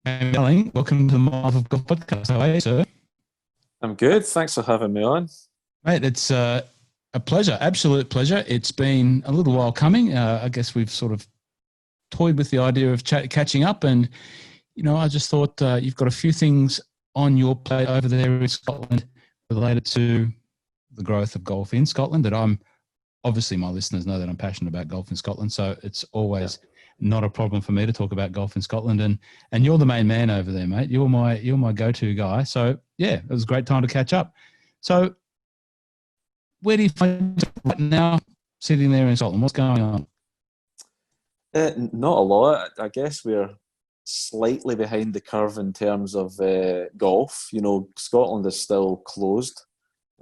And Alan, welcome to the Marvel of Golf podcast. How are you, sir? I'm good. Thanks for having me on. Mate, it's a pleasure, absolute pleasure. It's been a little while coming. I guess we've sort of toyed with the idea of catching up, and I just thought you've got a few things on your plate over there in Scotland related to the growth of golf in Scotland. That I'm obviously my listeners know that I'm passionate about golf in Scotland, so it's Yeah. always not a problem for me to talk about golf in Scotland. And you're the main man over there, mate. You're my go-to guy. So yeah, it was a great time to catch up. So where do you find yourself right now, sitting there in Scotland? What's going on? Not a lot. I guess we're slightly behind the curve in terms of golf. Scotland is still closed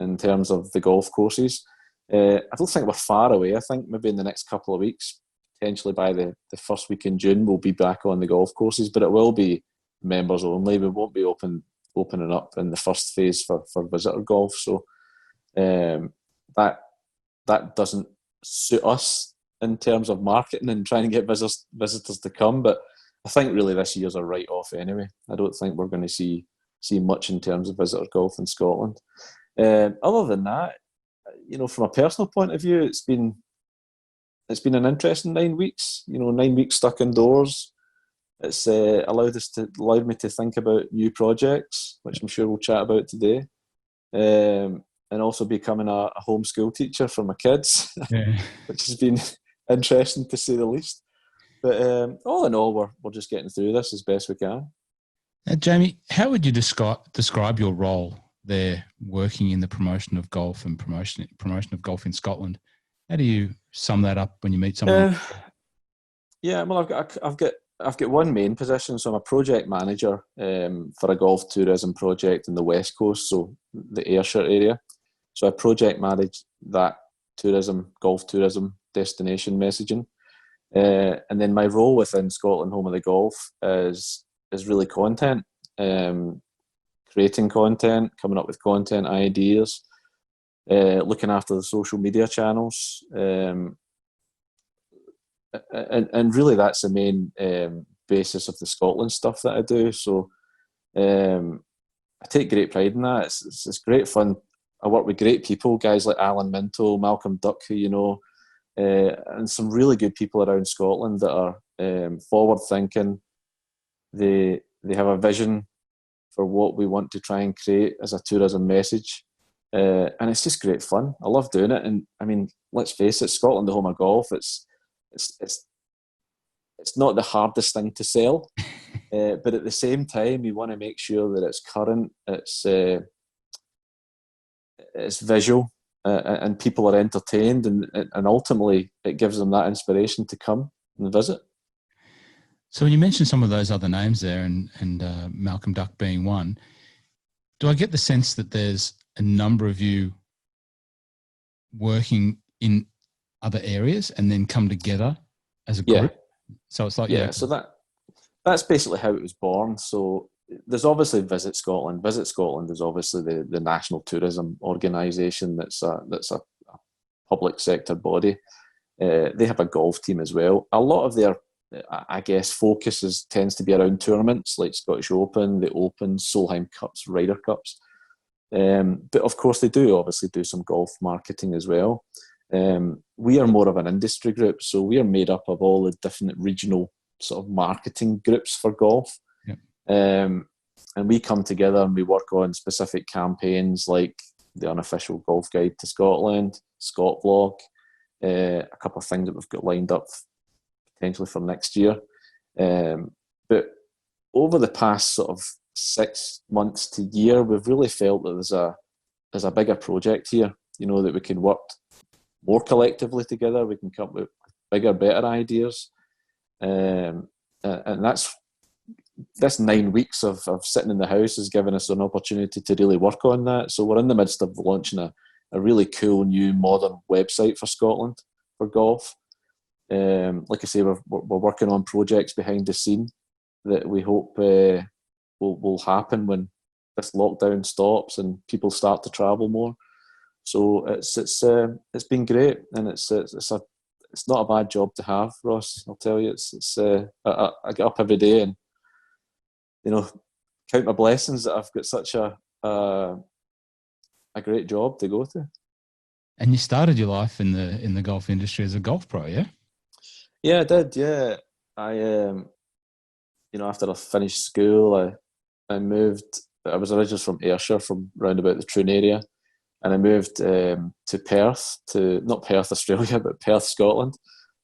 in terms of the golf courses. I don't think we're far away. I think maybe in the next couple of weeks, potentially by the first week in June, we'll be back on the golf courses, but it will be members only. We won't be opening up in the first phase for visitor golf. So um, that that doesn't suit us in terms of marketing and trying to get visitors to come. But I think really this year's a write off anyway. I don't think we're going to see much in terms of visitor golf in Scotland. Other than that, from a personal point of view, it's been an interesting 9 weeks. 9 weeks stuck indoors. It's allowed me to think about new projects, which I'm sure we'll chat about today. And also becoming a homeschool teacher for my kids, Yeah. which has been interesting to say the least. But all in all, we're just getting through this as best we can. Now, Jamie, how would you describe your role there, working in the promotion of golf and promotion of golf in Scotland? How do you sum that up when you meet someone? Uh, yeah, well, I've got one main position, so I'm a project manager for a golf tourism project in the West Coast, so the Ayrshire area. So I project manage that golf tourism destination messaging. And then my role within Scotland Home of the Golf is really content, um, creating content, coming up with content ideas, looking after the social media channels, and really that's the main basis of the Scotland stuff that I do. So I take great pride in that. It's great fun. I work with great people, guys like Alan Minto, Malcolm Duck, who and some really good people around Scotland that are forward thinking. They have a vision for what we want to try and create as a tourism message, and it's just great fun. I love doing it, and I mean, let's face it, Scotland, the home of golf. It's it's it's not the hardest thing to sell, but at the same time, you want to make sure that it's current, it's visual, and people are entertained, and ultimately it gives them that inspiration to come and visit. So when you mentioned some of those other names there, and Malcolm Duck being one, do I get the sense that there's a number of you working in other areas and then come together as a Yeah, group? So it's like, yeah, yeah. So that's basically how it was born. So there's obviously Visit Scotland. Visit Scotland is obviously the national tourism organisation that's a public sector body. They have a golf team as well. A lot of their, I guess, tends to be around tournaments like Scottish Open, the Open, Solheim Cups, Ryder Cups. But of course, they do obviously do some golf marketing as well. We are more of an industry group, so we are made up of all the different regional sort of marketing groups for golf. yeah. Um, and we come together and we work on specific campaigns like the unofficial golf guide to Scotland, Scott Vlog, a couple of things that we've got lined up potentially for next year. But over the past sort of 6 months to year, we've really felt that there's a bigger project here. That we can work more collectively together. We can come up with bigger, better ideas, and that's this 9 weeks of sitting in the house has given us an opportunity to really work on that. So we're in the midst of launching a really cool new modern website for Scotland for golf. Like I say, we're working on projects behind the scene that we hope will happen when this lockdown stops and people start to travel more. So it's been great, and it's not a bad job to have, Ross. I'll tell you, I get up every day and count my blessings that I've got such a great job to go to. And you started your life in the golf industry as a golf pro, yeah? Yeah, I did. Yeah, I after I finished school, I moved. I was originally from Ayrshire, from round about the Troon area, and I moved to Perth, not Perth, Australia, but Perth, Scotland,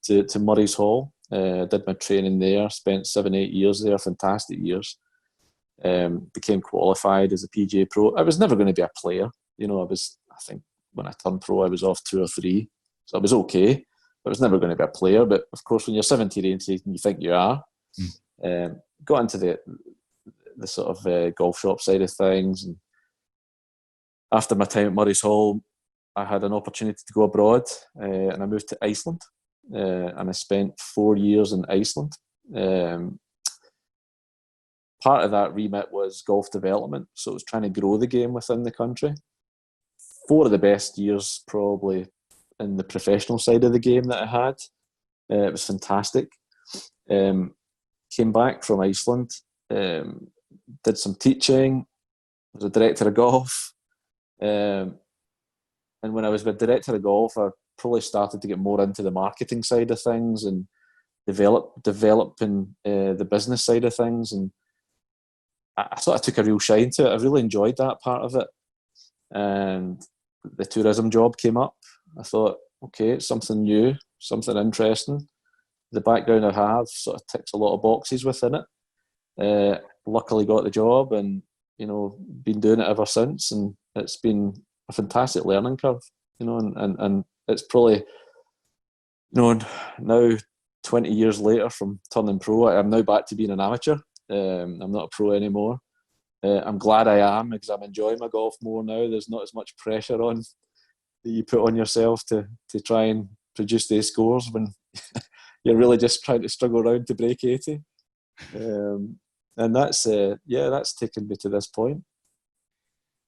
to Murray's Hall. Did my training there. Spent 7-8 years there. Fantastic years. Became qualified as a PGA pro. I was never going to be a player. I think when I turned pro, I was off 2 or 3, so I was okay. But I was never going to be a player. But of course, when you're 17, 18, you think you are. Got into the sort of golf shop side of things, and after my time at Murray's Hall, I had an opportunity to go abroad, and I moved to Iceland, and I spent 4 years in Iceland. Part of that remit was golf development, so it was trying to grow the game within the country. 4 of the best years probably in the professional side of the game that I had. It was fantastic. Came back from Iceland, did some teaching, was a director of golf. And when I was a director of golf, I probably started to get more into the marketing side of things and developing the business side of things. And I sort of took a real shine to it. I really enjoyed that part of it. And the tourism job came up. I thought, okay, it's something new, something interesting. The background I have sort of ticks a lot of boxes within it. Luckily got the job, and been doing it ever since, and it's been a fantastic learning curve. And it's probably now 20 years later from turning pro, I'm now back to being an amateur. I'm not a pro anymore. I'm glad I am, because I'm enjoying my golf more now. There's not as much pressure on that you put on yourself to try and produce these scores when you're really just trying to struggle around to break 80. And that's taken me to this point.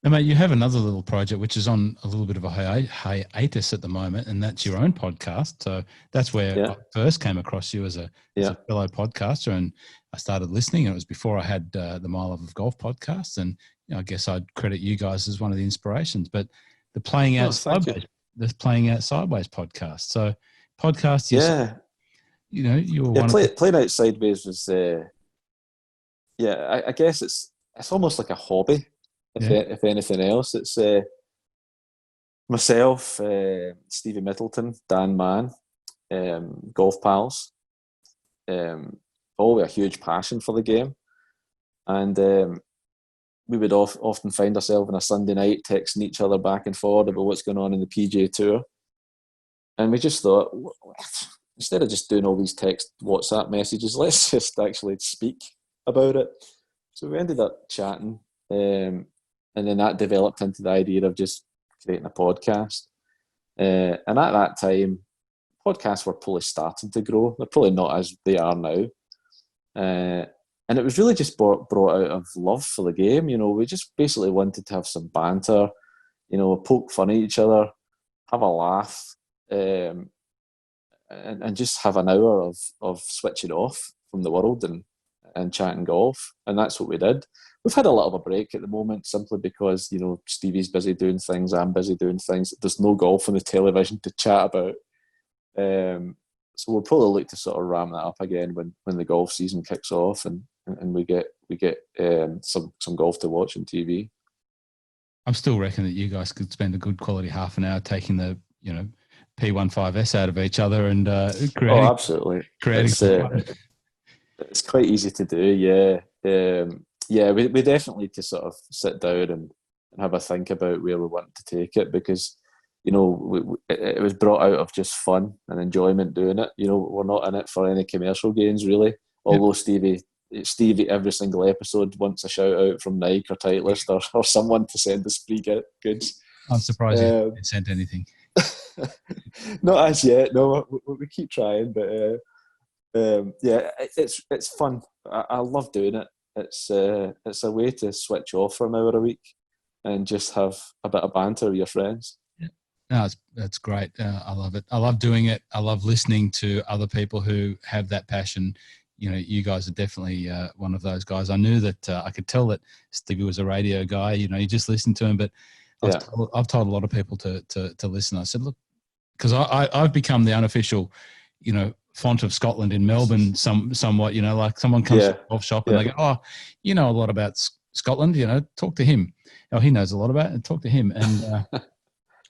Now, mate, you have another little project which is on a little bit of a hiatus at the moment, and that's your own podcast. So that's where I first came across you as a fellow podcaster, and I started listening. And it was before I had the Mile of Golf podcast, and I guess I'd credit you guys as one of the inspirations. But the Playing Out Sideways podcast. So podcast, you were one of Playing Out Sideways was, I guess it's almost like a hobby. If anything else, it's myself, Stevie Middleton, Dan Mann, golf pals, all with a huge passion for the game, and we would often find ourselves on a Sunday night texting each other back and forward about what's going on in the PGA Tour, and we just thought, instead of just doing all these text WhatsApp messages, let's just actually speak about it. So we ended up chatting. And then that developed into the idea of just creating a podcast. And at that time, podcasts were probably starting to grow. They're probably not as they are now. And it was really just brought out of love for the game. We just basically wanted to have some banter, poke fun at each other, have a laugh, and just have an hour of switching off from the world and chatting golf. And that's what we did. We've had a little of a break at the moment, simply because, Stevie's busy doing things, I'm busy doing things. There's no golf on the television to chat about. So we'll probably look to sort of ramp that up again when the golf season kicks off and we get some golf to watch on TV. I'm still reckoning that you guys could spend a good quality half an hour taking the, P15S out of each other and creating. Oh, absolutely. It's quite easy to do, yeah. We definitely need to sort of sit down and have a think about where we want to take it, because, it was brought out of just fun and enjoyment doing it. We're not in it for any commercial gains, really. Although Stevie, every single episode wants a shout out from Nike or Titleist or someone to send us free goods. I'm surprised you haven't sent anything. Not as yet. No, we keep trying, but it's fun. I love doing it. It's a way to switch off for an hour a week and just have a bit of banter with your friends. Yeah. No, that's great. I love it. I love doing it. I love listening to other people who have that passion. you guys are definitely one of those guys. I knew that I could tell that Stevie was a radio guy. You just listened to him, but I've told a lot of people to listen. I said, look, because I've become the unofficial, font of Scotland in Melbourne, somewhat. Like someone comes to a golf shop and they go, "Oh, you know a lot about Scotland. Talk to him. Oh, he knows a lot about it. Talk to him." And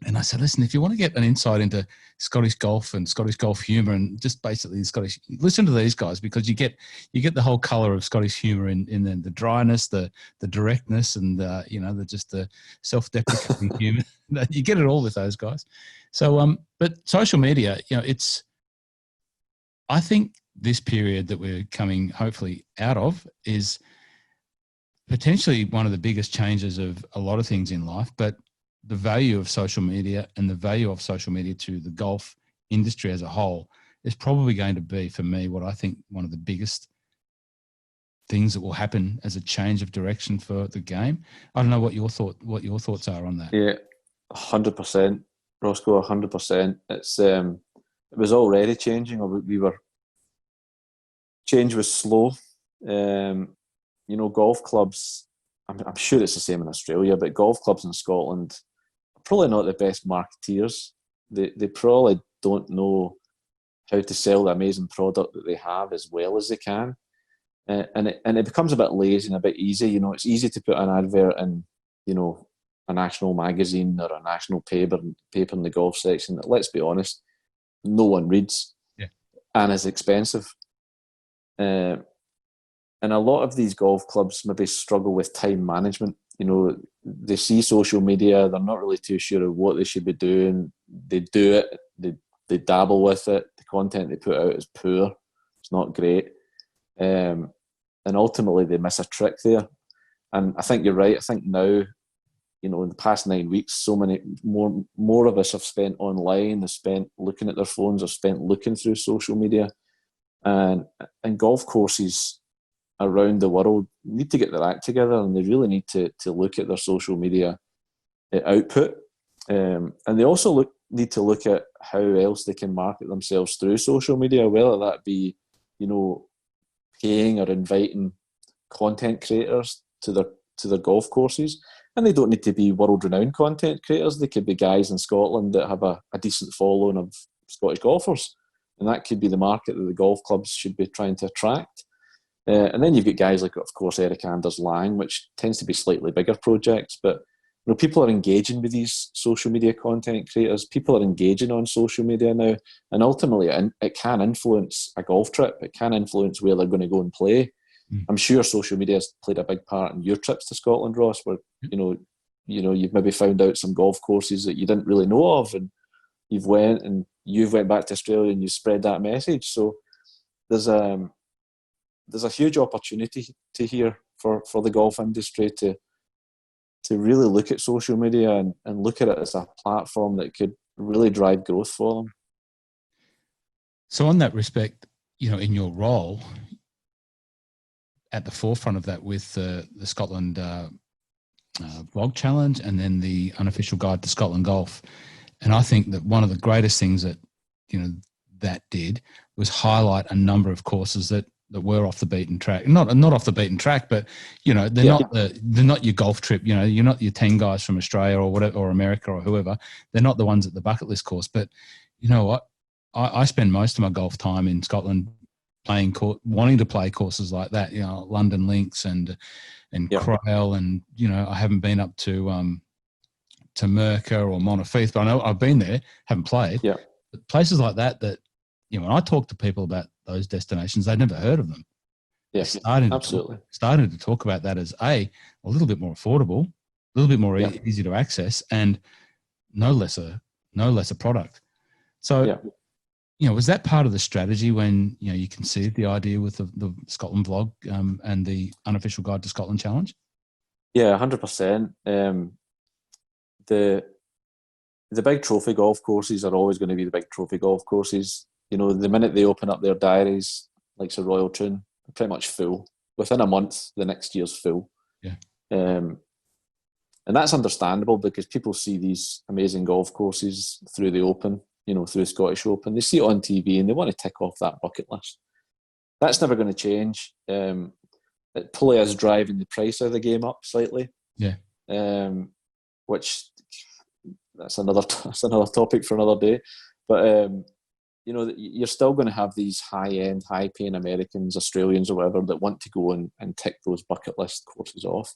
and I said, listen, if you want to get an insight into Scottish golf and Scottish golf humour and just basically Scottish, listen to these guys, because you get the whole colour of Scottish humour in the dryness, the directness, and the self-deprecating humour. You get it all with those guys. So, but social media, I think this period that we're coming hopefully out of is potentially one of the biggest changes of a lot of things in life, but the value of social media and the value of social media to the golf industry as a whole is probably going to be, for me, what I think one of the biggest things that will happen as a change of direction for the game. I don't know what your thoughts are on that. Yeah, 100%, Roscoe, 100%. It was already changing, or change was slow. Golf clubs, I'm sure it's the same in Australia, but golf clubs in Scotland are probably not the best marketeers. They probably don't know how to sell the amazing product that they have as well as they can. And it becomes a bit lazy and a bit easy. It's easy to put an advert in, a national magazine or a national paper in the golf section that, let's be honest, no one reads, and is expensive. And a lot of these golf clubs maybe struggle with time management. They see social media, they're not really too sure of what they should be doing. They do it, they dabble with it. The content they put out is poor. It's not great. And ultimately they miss a trick there. And I think you're right. I think now, in the past 9 weeks, so many more of us have spent online, have spent looking at their phones, have spent looking through social media. And golf courses around the world need to get their act together, and they really need to look at their social media output. And they also need to look at how else they can market themselves through social media, whether that be, paying or inviting content creators to their golf courses. And they don't need to be world-renowned content creators. They could be guys in Scotland that have a decent following of Scottish golfers. And that could be the market that the golf clubs should be trying to attract. And then you've got guys like, of course, Eric Anders Lang, which tends to be slightly bigger projects. But people are engaging with these social media content creators. People are engaging on social media now. And ultimately, it can influence a golf trip. It can influence where they're going to go and play. I'm sure social media has played a big part in your trips to Scotland, Ross, where, you've maybe found out some golf courses that you didn't really know of, and you've went back to Australia and you spread that message. So there's a huge opportunity here for the golf industry to really look at social media and look at it as a platform that could really drive growth for them. So on that respect, in your role at the forefront of that with the Scotland Vlog Challenge and then the Unofficial Guide to Scotland Golf, and I think that one of the greatest things that that did was highlight a number of courses that were off the beaten track. Not off the beaten track, but they're not your golf trip. You're not your 10 guys from Australia or whatever, or America or whoever. They're not the ones at the bucket list course. But you know what? I spend most of my golf time in Scotland wanting to play courses like that. London Links and Crail, and I haven't been up to Merca or Montefieth, but I know I've been there, haven't played. Yeah. But places like that when I talk to people about those destinations, they'd never heard of them. Yes, absolutely. Starting to talk about that as a little bit more affordable, a little bit more easy to access, and no lesser product. So, was that part of the strategy when you conceived the idea with the Scotland Vlog and the Unofficial Guide to Scotland Challenge? Yeah, 100%. The big trophy golf courses are always going to be the big trophy golf courses. The minute they open up their diaries, like Sir Royal Troon, they're pretty much full. Within a month, the next year's full. Yeah. And that's understandable because people see these amazing golf courses through the Open, through Scottish Open. They see it on TV and they want to tick off that bucket list. That's never going to change. It probably is driving the price of the game up slightly. Yeah. Which that's another topic for another day. But you're still going to have these high-end, high-paying Americans, Australians, or whatever that want to go and tick those bucket list courses off.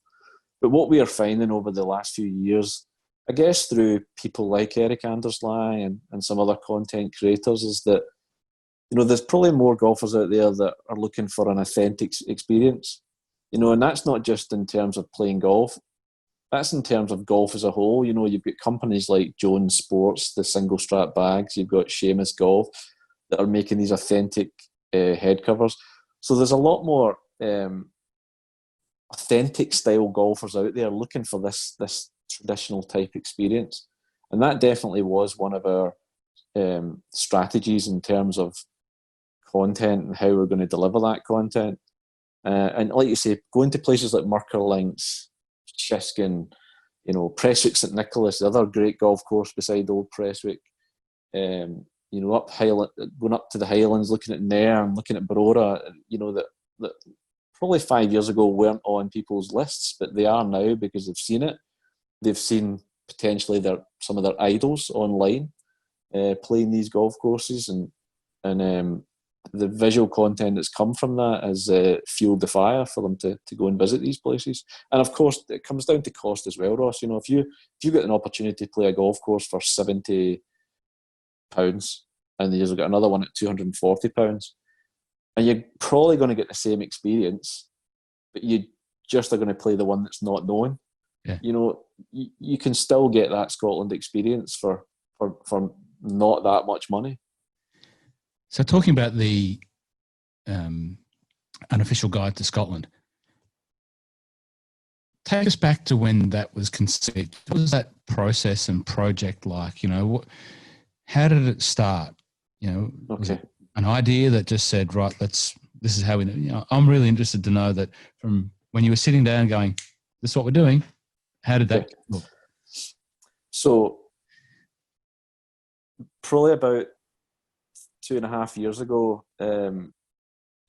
But what we are finding over the last few years, I guess through people like Eric Andersly and some other content creators, is that there's probably more golfers out there that are looking for an authentic experience. And that's not just in terms of playing golf. That's in terms of golf as a whole. You've got companies like Jones Sports, the single strap bags. You've got Seamus Golf that are making these authentic head covers. So there's a lot more authentic style golfers out there looking for this traditional type experience. And that definitely was one of our strategies in terms of content and how we're going to deliver that content. And like you say, going to places like Merkur Links, Shiskin, Prestwick St Nicholas, the other great golf course beside Old Prestwick, going up to the Highlands, looking at Nairn, looking at Barora, that probably 5 years ago weren't on people's lists, but they are now because they've seen it. They've seen potentially some of their idols online playing these golf courses, and the visual content that's come from that has fueled the fire for them to go and visit these places. And of course, it comes down to cost as well, Ross. If you get an opportunity to play a golf course for £70, and you've got another one at £240, and you're probably going to get the same experience, but you just are going to play the one that's not known. Yeah. You can still get that Scotland experience for not that much money. So talking about the unofficial guide to Scotland, take us back to when that was conceived. What was that process and project like? How did it start? Was it an idea that just said, right, this is how we, I'm really interested to know that from when you were sitting down going, this is what we're doing, how did that look? So probably about 2.5 years ago,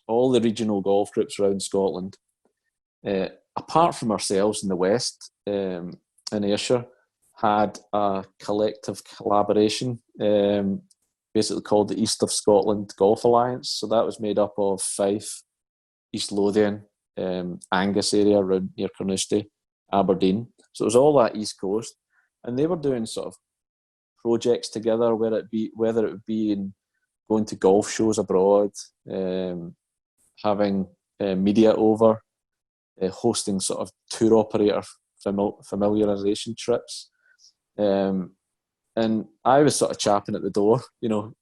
all the regional golf groups around Scotland, apart from ourselves in the West, in Ayrshire, had a collective collaboration, basically called the East of Scotland Golf Alliance. So that was made up of Fife, East Lothian, Angus area around near Carnoustie, Aberdeen. So it was all that East Coast, and they were doing sort of projects together, whether it would be in going to golf shows abroad, having media over, hosting sort of tour operator familiarisation trips. And I was sort of chapping at the door,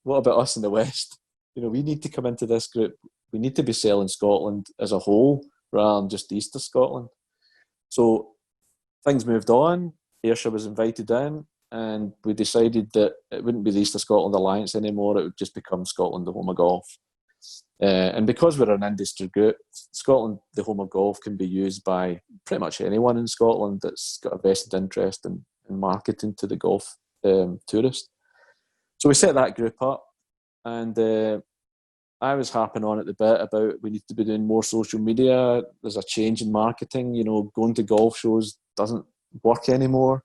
what about us in the West? We need to come into this group. We need to be selling Scotland as a whole rather than just east of Scotland. So things moved on. Ayrshire was invited in, and we decided that it wouldn't be the East of Scotland Alliance anymore. It would just become Scotland, the Home of Golf. And because we're an industry group, Scotland, the Home of Golf, can be used by pretty much anyone in Scotland that's got a vested interest in marketing to the golf tourist. So we set that group up, and I was harping on at the bit about we need to be doing more social media. There's a change in marketing. Going to golf shows doesn't work anymore.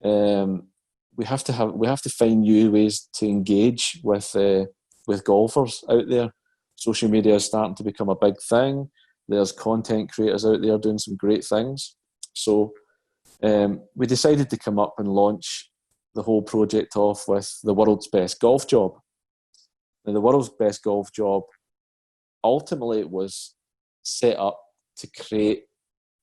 We have to find new ways to engage with golfers out there. Social media is starting to become a big thing. There's content creators out there doing some great things. So we decided to come up and launch the whole project off with the World's Best Golf Job. Now, the World's Best Golf Job ultimately was set up to create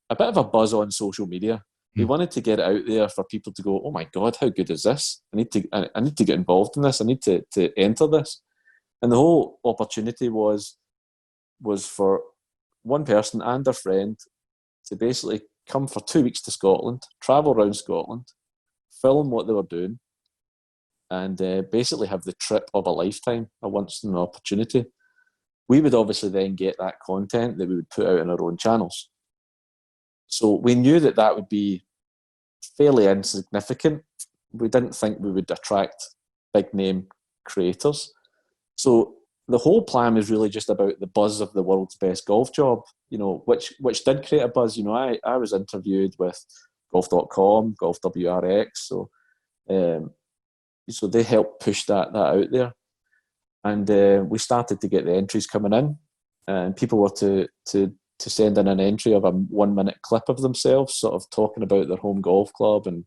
a bit of a buzz on social media. We wanted to get it out there for people to go, oh my God, how good is this? I need to get involved in this. I need to enter this. And the whole opportunity was for one person and their friend to basically come for 2 weeks to Scotland, travel around Scotland, film what they were doing, and basically have the trip of a lifetime, a once in an opportunity. We would obviously then get that content that we would put out on our own channels. So we knew that would be fairly insignificant. We didn't think we would attract big name creators. So the whole plan was really just about the buzz of the world's best golf job, which did create a buzz. I was interviewed with golf.com, Golf WRX, so they helped push that out there. And we started to get the entries coming in, and people were to send in an entry of a 1 minute clip of themselves sort of talking about their home golf club. And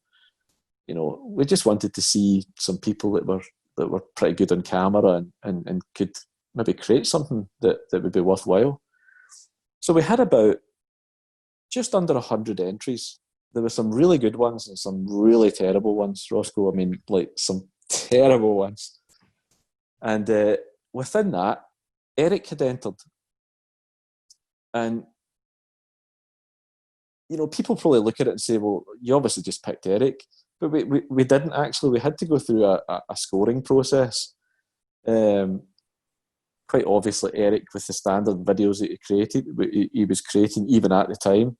we just wanted to see some people that were pretty good on camera and could maybe create something that would be worthwhile. So we had about just under 100 entries. There were some really good ones and some really terrible ones, Roscoe. I mean, like some terrible ones. And within that, Eric had entered. And, people probably look at it and say, well, you obviously just picked Eric. But we didn't actually. We had to go through a scoring process. Quite obviously, Eric, with the standard videos that he was creating even at the time,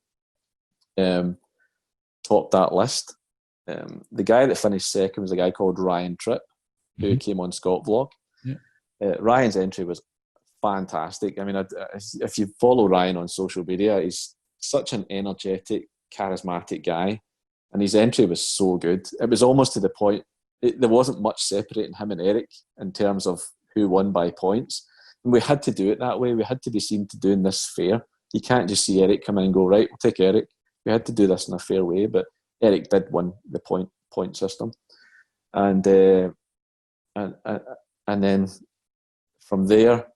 topped that list. The guy that finished second was a guy called Ryan Tripp, who came on Scott Vlog. Yeah. Ryan's entry was fantastic. I mean, if you follow Ryan on social media, he's such an energetic, charismatic guy. And his entry was so good. It was almost to the point, there wasn't much separating him and Eric in terms of who won by points. And we had to do it that way. We had to be seen to doing this fair. You can't just see Eric come in and go, right, we'll take Eric. We had to do this in a fair way. But Eric did win the point system. And then from there,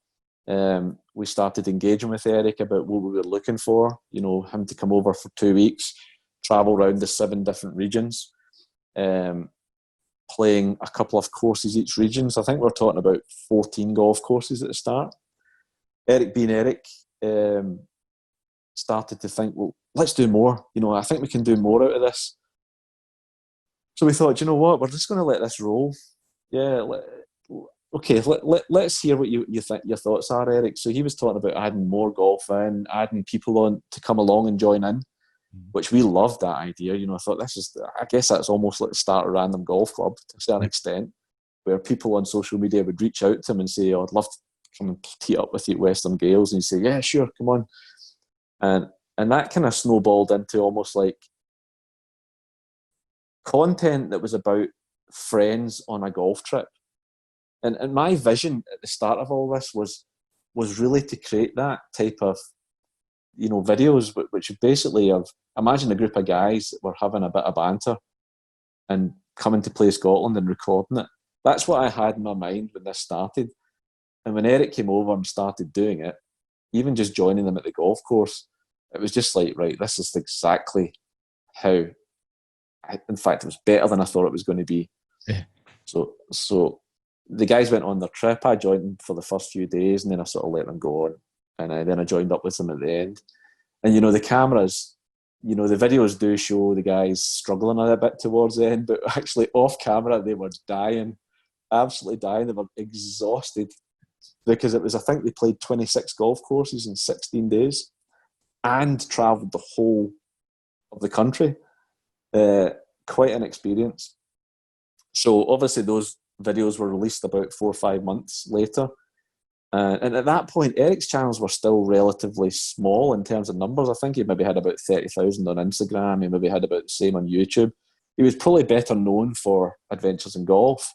we started engaging with Eric about what we were looking for. Him to come over for 2 weeks, travel around the 7 different regions, playing a couple of courses each region. So I think we're talking about 14 golf courses at the start. Eric being Eric, started to think, well, let's do more. I think we can do more out of this. So we thought, you know what, we're just going to let this roll. Yeah, let's hear what you think your thoughts are, Eric. So he was talking about adding more golf in, adding people on to come along and join in, which we loved that idea. I thought I guess that's almost like the start of Random Golf Club to a certain extent, where people on social media would reach out to him and say, oh, I'd love to come and tee up with you at Western Gales. And he'd say, yeah, sure, come on. And that kind of snowballed into almost like content that was about friends on a golf trip. And my vision at the start of all this was really to create that type of, videos, which basically imagine a group of guys that were having a bit of banter and coming to play Scotland and recording it. That's what I had in my mind when this started. And when Eric came over and started doing it, even just joining them at the golf course, it was just like, right, this is exactly how, in fact, it was better than I thought it was going to be. Yeah. So the guys went on their trip. I joined them for the first few days, and then I sort of let them go on. And then I joined up with them at the end. And, the cameras, the videos do show the guys struggling a bit towards the end, but actually off camera, they were dying, absolutely dying. They were exhausted because I think they played 26 golf courses in 16 days and travelled the whole of the country. Quite an experience. So obviously those videos were released about 4 or 5 months later. And at that point, Eric's channels were still relatively small in terms of numbers. I think he maybe had about 30,000 on Instagram. He maybe had about the same on YouTube. He was probably better known for Adventures in Golf.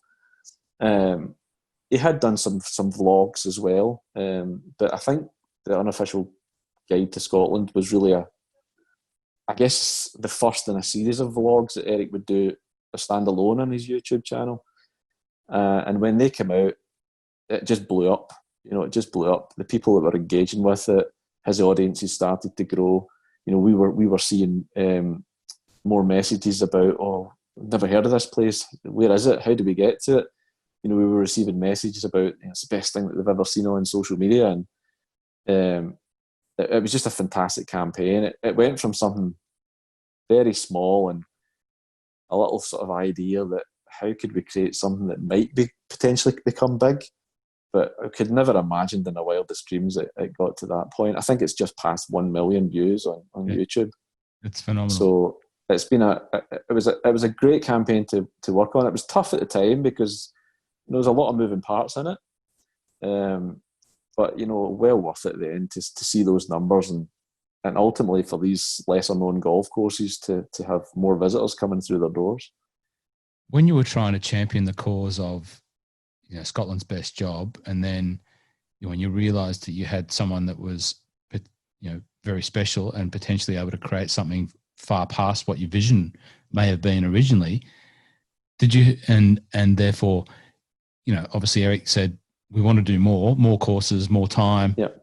He had done some vlogs as well. But I think the Unofficial Guide to Scotland was really I guess the first in a series of vlogs that Eric would do a standalone on his YouTube channel. And when they came out, it just blew up. It just blew up. The people that were engaging with it, his audiences started to grow. We were seeing more messages about, oh, never heard of this place. Where is it? How do we get to it? We were receiving messages about it's the best thing that they've ever seen on social media, and it was just a fantastic campaign. It went from something very small and a little sort of idea that how could we create something that might be potentially become big, but I could never imagined in our wildest dreams it got to that point. I think it's just past 1 million views on YouTube. It's phenomenal. So it's been it was a great campaign to work on. It was tough at the time because there was a lot of moving parts in it. But well worth it at the end to see those numbers and ultimately for these lesser known golf courses to have more visitors coming through their doors. When you were trying to champion the cause of Scotland's best job, and then when you realised that you had someone that was very special and potentially able to create something far past what your vision may have been originally, did you and therefore obviously Eric said we want to do more courses, more time. Yep.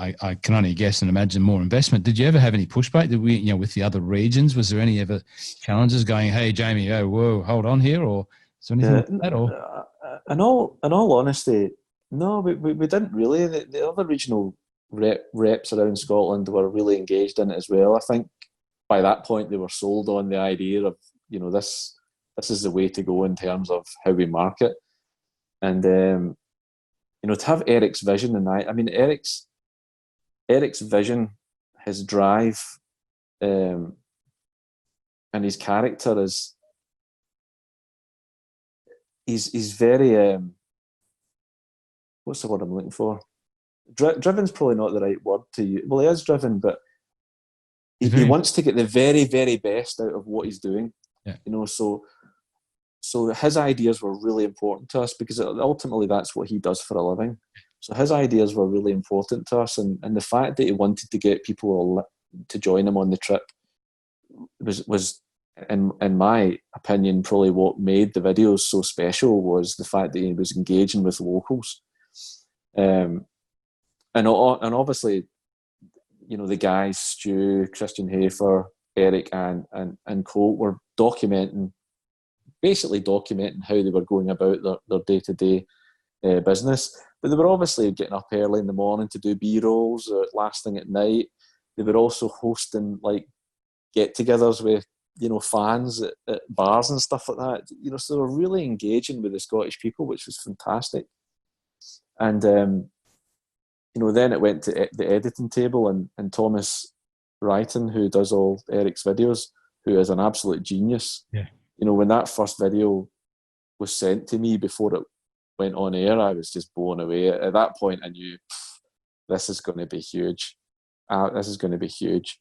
I can only guess and imagine more investment. Did you ever have any pushback? Did we, with the other regions, was there any ever challenges going, hey, Jamie, whoa, hold on here? Or is there anything like that? Or? In all honesty, no, we didn't really. The other regional reps around Scotland were really engaged in it as well. I think by that point they were sold on the idea of, this is the way to go in terms of how we market. And, to have Eric's vision, and Eric's vision, his drive, and his character is he's very what's the word I'm looking for? Driven's probably not the right word to use. Well, he is driven, but he wants to get the very, very best out of what he's doing. Yeah. So his ideas were really important to us because ultimately that's what he does for a living. So his ideas were really important to us, and the fact that he wanted to get people to join him on the trip was in my opinion, probably what made the videos so special was the fact that he was engaging with locals. And obviously, the guys, Stu, Christian Hafer, Eric and Colt were basically documenting how they were going about their day-to-day business. But they were obviously getting up early in the morning to do B-rolls last thing at night. They were also hosting get-togethers with fans at bars and stuff like that. So they were really engaging with the Scottish people, which was fantastic. And then it went to the editing table, and Thomas Wrighton, who does all Eric's videos, who is an absolute genius. Yeah. When that first video was sent to me before it went on air, I was just blown away. At that point, I knew this is going to be huge. This is going to be huge.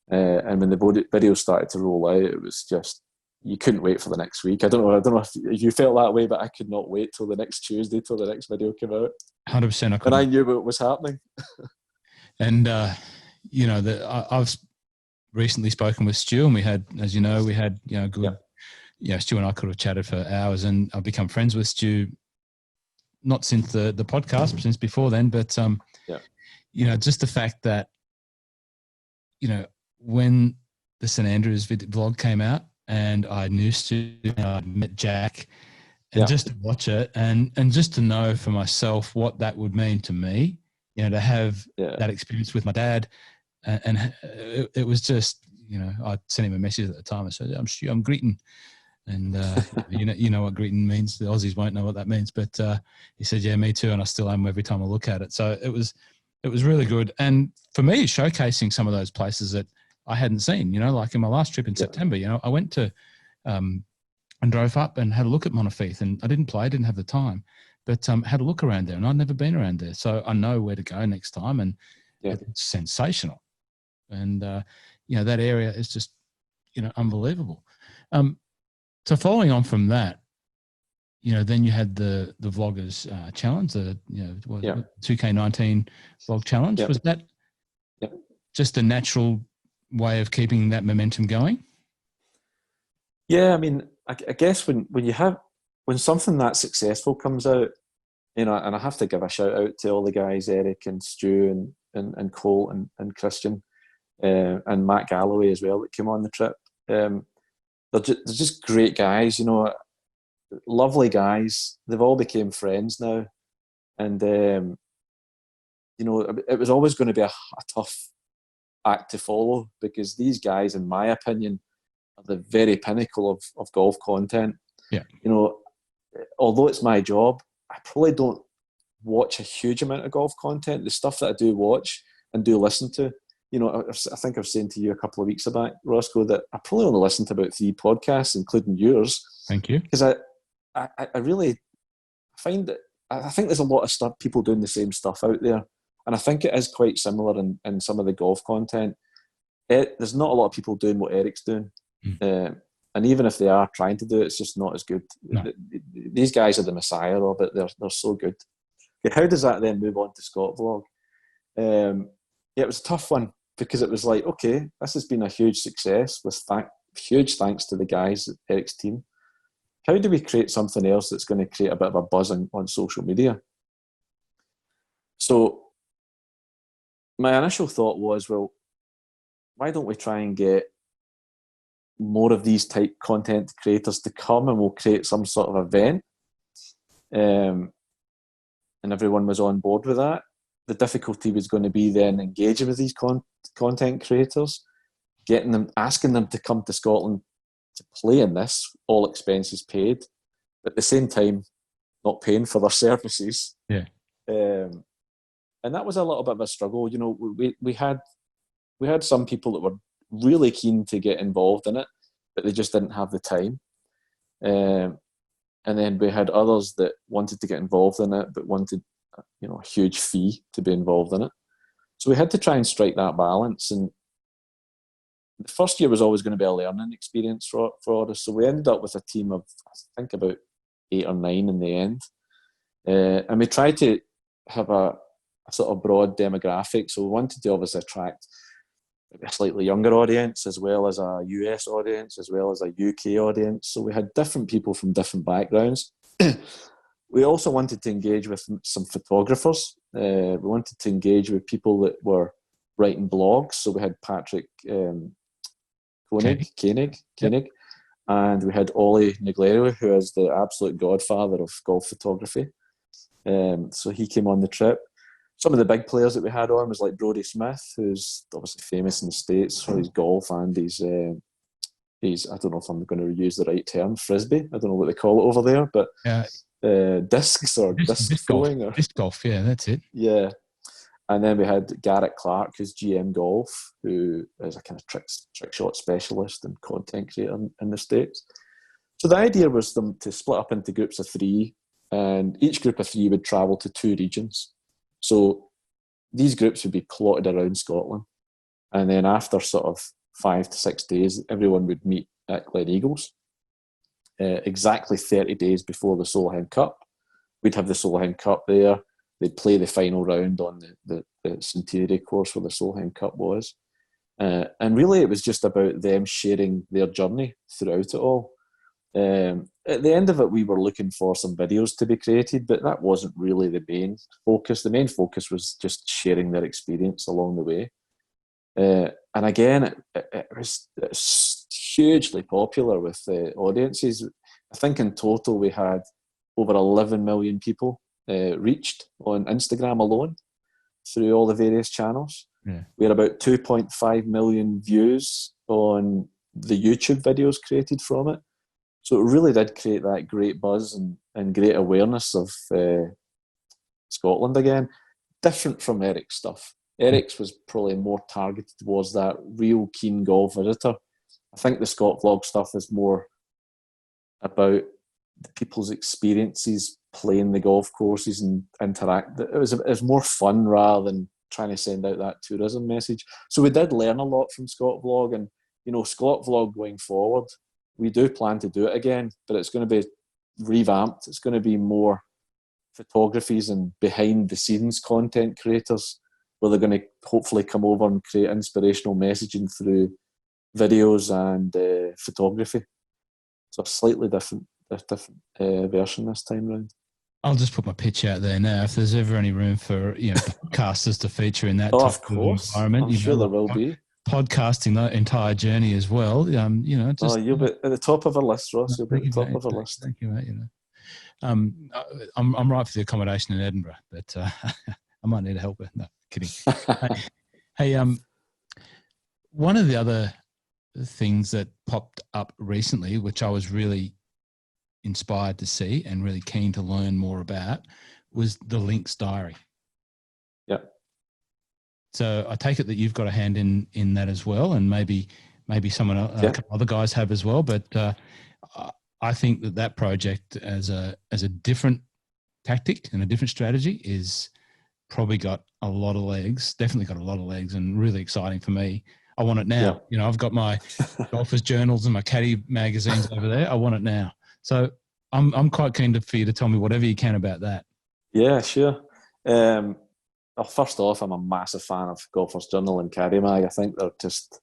And when the video started to roll out, it was just, you couldn't wait for the next week. I don't know if you felt that way, but I could not wait till the next Tuesday till the next video came out. 100%. And I knew what was happening. And I've recently spoken with Stu, and we had good. Yeah. Stu and I could have chatted for hours, and I've become friends with Stu, not since the podcast, but since before then. But just the fact that when the St Andrews vlog came out, and I knew Stu, I met Jack, and just to watch it, and just to know for myself what that would mean to me, to have that experience with my dad, and it was just, I sent him a message at the time. I said, I'm Stu, I'm greeting. And you know what greeting means. The Aussies won't know what that means, but he said, "Yeah, me too." And I still am every time I look at it. So it was really good. And for me, showcasing some of those places that I hadn't seen. Like in my last trip in September, I went to and drove up and had a look at Montefieth, and I didn't play, I didn't have the time, but had a look around there, and I'd never been around there, so I know where to go next time, and it's sensational. And that area is just unbelievable. So following on from that, then you had the vloggers challenge, the 2K19 vlog challenge. Was that just a natural way of keeping that momentum going? Yeah, I mean, I guess when something that successful comes out, and I have to give a shout out to all the guys, Eric and Stu and Colt and Christian and Matt Galloway as well that came on the trip. They're just great guys, lovely guys. They've all become friends now, and it was always going to be a tough act to follow, because these guys, in my opinion, are the very pinnacle of golf content. Yeah. Although it's my job, I probably don't watch a huge amount of golf content. The stuff that I do watch and do listen to, I think I was saying to you a couple of weeks back, Roscoe, that I probably only listen to about 3 podcasts, including yours. Thank you. Because I really find that I think there's a lot of stuff, people doing the same stuff out there. And I think it is quite similar in some of the golf content. There's not a lot of people doing what Eric's doing. And even if they are trying to do it, it's just not as good. No. These guys are the messiah of it. They're so good. Okay, how does that then move on to Scott Vlog? It was a tough one because it was like, okay, this has been a huge success with huge thanks to the guys at Eric's team. How do we create something else that's going to create a bit of a buzz on social media? So my initial thought was, well, why don't we try and get more of these type content creators to come, and we'll create some sort of event. And everyone was on board with that. The difficulty was going to be then engaging with these content creators, asking them to come to Scotland to play in this, all expenses paid, but at the same time, not paying for their services. Yeah. And that was a little bit of a struggle. You know, we had some people that were really keen to get involved in it, but they just didn't have the time. And then we had others that wanted to get involved in it, but wanted, you know, a huge fee to be involved in it. So we had to try and strike that balance. And the first year was always going to be a learning experience for us. So we ended up with a team of, I think, about 8 or 9 in the end. And we tried to have a sort of broad demographic. So we wanted to obviously attract a slightly younger audience, as well as a US audience, as well as a UK audience. So we had different people from different backgrounds. We also wanted to engage with some photographers. We wanted to engage with people that were writing blogs. So we had Patrick Koenig, and we had Ollie Neglerio, who is the absolute godfather of golf photography. So he came on the trip. Some of the big players that we had on was like Brodie Smith, who's obviously famous in the States for his golf and his I don't know if I'm going to use the right term, frisbee. I don't know what they call it over there, but discs or disc throwing. Disc golf, yeah, that's it. Yeah. And then we had Garrett Clark, who's GM Golf, who is a kind of trick shot specialist and content creator in the States. So the idea was them to split up into groups of 3, and each group of 3 would travel to 2 regions. So these groups would be plotted around Scotland. And then after sort of 5 to 6 days, everyone would meet at Gleneagles. Exactly 30 days before the Solheim Cup. We'd have the Solheim Cup there. They'd play the final round on the Centenary course where the Solheim Cup was. And really it was just about them sharing their journey throughout it all. At the end of it, we were looking for some videos to be created, but that wasn't really the main focus. The main focus was just sharing their experience along the way. And again, it was hugely popular with audiences. I think in total we had over 11 million people reached on Instagram alone through all the various channels. Yeah. We had about 2.5 million views on the YouTube videos created from it. So it really did create that great buzz and great awareness of Scotland again. Different from Eric's stuff. Eric's was probably more targeted towards that real keen golf visitor. I think the Scott Vlog stuff is more about the people's experiences playing the golf courses and interact. It was more fun rather than trying to send out that tourism message. So we did learn a lot from Scott Vlog, and you know, Scott Vlog going forward, we do plan to do it again, but it's going to be revamped. It's going to be more photographies and behind the scenes content creators, where they're going to hopefully come over and create inspirational messaging through videos and photography. So a slightly different version this time round. I'll just put my pitch out there now. If there's ever any room for podcasters to feature in that of course, environment, I'm sure there will be. Podcasting the entire journey as well. Just you'll be at the top of our list, Ross. You'll be at the top of our list. Thank you, mate. I'm right for the accommodation in Edinburgh, but I might need help. No, kidding. Hey, one of the other things that popped up recently, which I was really inspired to see and really keen to learn more about, was the Links Diary. Yeah. So I take it that you've got a hand in that as well, and maybe someone a couple other guys have as well. But I think that project as a different tactic and a different strategy is probably got a lot of legs, definitely got a lot of legs, and really exciting for me. I want it now. Yeah. You know, I've got my golfers journals and my caddy magazines over there. I want it now. So I'm quite keen for you to tell me whatever you can about that. Yeah, sure. Well, first off, I'm a massive fan of Golfers Journal and Caddy Mag. I think they're just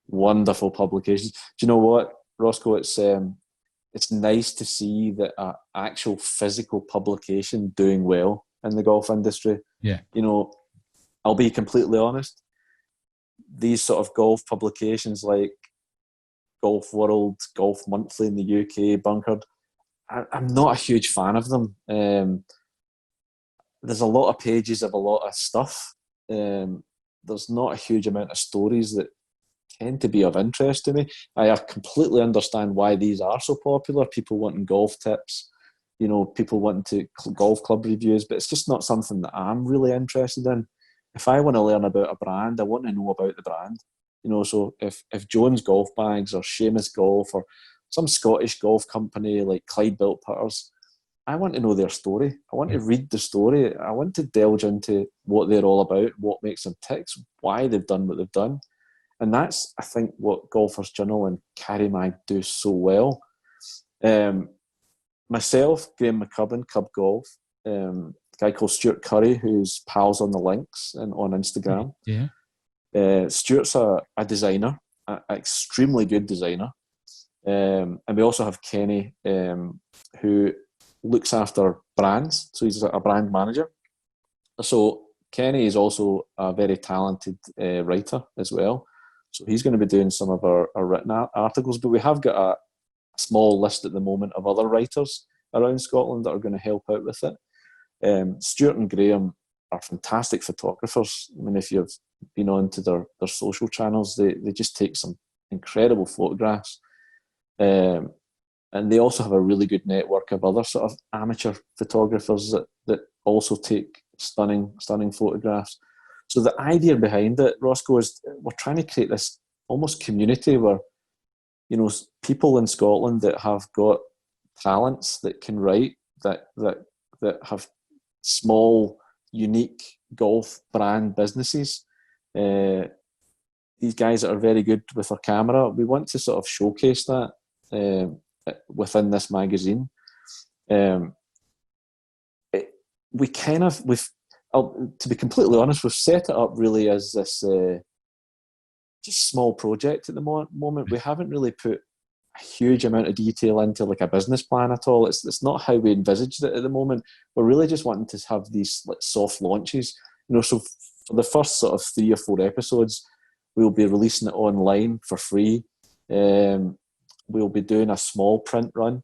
wonderful publications. Do you know what, Roscoe? It's nice to see that an actual physical publication doing well in the golf industry. Yeah. You know, I'll be completely honest. These sort of golf publications like Golf World, Golf Monthly in the UK, Bunkered, I'm not a huge fan of them. There's a lot of pages of a lot of stuff. There's not a huge amount of stories that tend to be of interest to me. I completely understand why these are so popular. People wanting golf tips, you know, people wanting to golf club reviews, but it's just not something that I'm really interested in. If I want to learn about a brand, I want to know about the brand. You know, so if Jones Golf Bags or Seamus Golf or some Scottish golf company like Clyde Built Putters, I want to know their story. I want to read the story. I want to delve into what they're all about, what makes them tick, why they've done what they've done. And that's, I think, what Golfers Journal and Caddy Mag do so well. Myself, Graham McCubbin, Cub Golf, a guy called Stuart Curry, who's pals on the links and on Instagram. Yeah. Stuart's a designer, an extremely good designer. And we also have Kenny, who looks after brands. So he's a brand manager. So Kenny is also a very talented writer as well. So he's going to be doing some of our written articles. But we have got a small list at the moment of other writers around Scotland that are going to help out with it. Stuart and Graham are fantastic photographers. I mean, if you've been on to their social channels, they just take some incredible photographs. And they also have a really good network of other sort of amateur photographers that also take stunning photographs. So the idea behind it, Roscoe, is we're trying to create this almost community where, you know, people in Scotland that have got talents that can write, that have small, unique golf brand businesses. These guys that are very good with their camera, we want to sort of showcase that within this magazine. To be completely honest, we've set it up really as this just small project at the moment. We haven't really put a huge amount of detail into like a business plan at all. It's not how we envisaged it at the moment. We're really just wanting to have these like soft launches. You know, so for the first sort of 3 or 4 episodes, we'll be releasing it online for free. We'll be doing a small print run